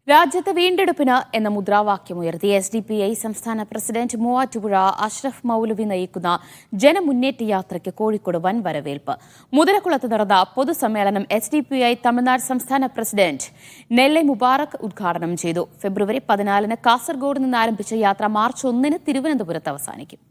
രാജ്യത്ത് വീണ്ടെടുപ്പിന് എന്ന മുദ്രാവാക്യമുയർത്തി SDPI സംസ്ഥാന പ്രസിഡന്റ് മൂവാറ്റുപുഴ അഷ്റഫ് മൗലവി നയിക്കുന്ന ജനമുന്നേറ്റ യാത്രയ്ക്ക് കോഴിക്കോട് വൻ വരവേൽപ്പ്. മുതലക്കുളത്ത് നടന്ന പൊതുസമ്മേളനം SDPI തമിഴ്നാട് സംസ്ഥാന പ്രസിഡന്റ് നെല്ലൈ മുബാറക് ഉദ്ഘാടനം ചെയ്തു. ഫെബ്രുവരി 14-ന് കാസർഗോഡ് നിന്ന് ആരംഭിച്ച യാത്ര മാർച്ച് 1-ന് തിരുവനന്തപുരത്ത് അവസാനിക്കും.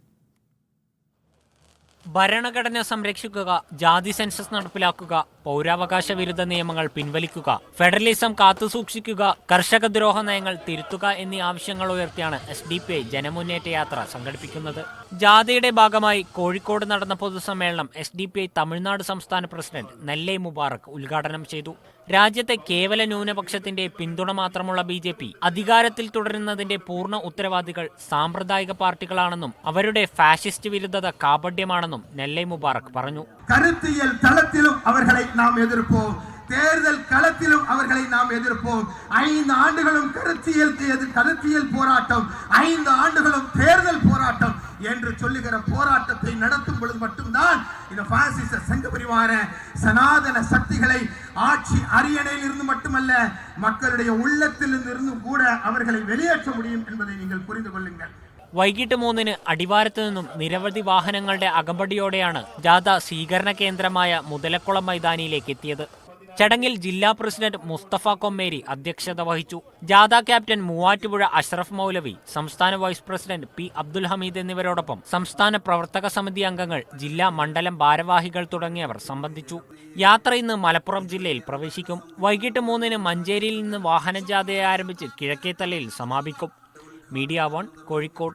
ഭരണഘടന സംരക്ഷിക്കുക, ജാതി സെൻസസ് നടപ്പിലാക്കുക, പൗരാവകാശ വിരുദ്ധ നിയമങ്ങൾ പിൻവലിക്കുക, ഫെഡറലിസം കാത്തുസൂക്ഷിക്കുക, കർഷക ദ്രോഹ നയങ്ങൾ തിരുത്തുക എന്നീ ആവശ്യങ്ങൾ ഉയർത്തിയാണ് SDPI ജനമുന്നേറ്റ യാത്ര സംഘടിപ്പിക്കുന്നത്. ജാഥയുടെ ഭാഗമായി കോഴിക്കോട് നടന്ന പൊതുസമ്മേളനം SDPI തമിഴ്നാട് സംസ്ഥാന പ്രസിഡന്റ് നെല്ലൈ മുബാറക് ഉദ്ഘാടനം ചെയ്തു. രാജ്യത്തെ കേവല ന്യൂനപക്ഷത്തിന്റെ പിന്തുണ മാത്രമുള്ള BJP അധികാരത്തിൽ തുടരുന്നതിന്റെ പൂർണ്ണ ഉത്തരവാദികൾ സാമ്പ്രദായിക പാർട്ടികളാണെന്നും അവരുടെ ഫാഷിസ്റ്റ് വിരുദ്ധത കാപട്യമാണെന്നും നെല്ലൈ മുബാറക് പറഞ്ഞു. കരുത്തിയൽ തലത്തിലും അവരെ നാം എതിർப்போம், தேர்தல் களத்திலும் அவர்களை நாம் எதிர்ப்போம். 5 ஆண்டுகளும் கருத்தியல் போராட்டம், 5 ஆண்டுகளும் தேர்தல் போராட்டம் என்று சொல்லுகிற போராட்டத்தை நடத்தும் பொழுது மட்டும்தான் இந்த பாசிச சங்க பரிவார சனாதன சக்திகளை ஆட்சி அரியணையில் இருந்து மட்டுமல்ல மக்களுடைய உள்ளத்தில் இருந்து கூட அவர்களை வெளியேற்ற முடியும் என்பதை நீங்கள் புரிந்து கொள்ளுங்கள். വൈകിട്ട് 3-ന് അടിവാരത്ത് നിന്നും നിരവധി വാഹനങ്ങളുടെ അകമ്പടിയോടെയാണ് ജാഥ സ്വീകരണ കേന്ദ്രമായ മുതലക്കുളം മൈതാനിയിലേക്ക് എത്തിയത്. ചടങ്ങിൽ ജില്ലാ പ്രസിഡന്റ് മുസ്തഫ കൊമ്മേരി അധ്യക്ഷത വഹിച്ചു. ജാഥ ക്യാപ്റ്റൻ മൂവാറ്റുപുഴ അഷ്റഫ് മൗലവി, സംസ്ഥാന vice president P. Abdul Hameed എന്നിവരോടൊപ്പം സംസ്ഥാന പ്രവർത്തക സമിതി അംഗങ്ങൾ, ജില്ലാ മണ്ഡലം ഭാരവാഹികൾ തുടങ്ങിയവർ സംബന്ധിച്ചു. യാത്ര ഇന്ന് മലപ്പുറം ജില്ലയിൽ പ്രവേശിക്കും. വൈകിട്ട് 3-ന് മഞ്ചേരിയിൽ നിന്ന് വാഹനജാഥയെ ആരംഭിച്ച് കിഴക്കേത്തലയിൽ സമാപിക്കും. മീഡിയ 1 കോഴിക്കോട്.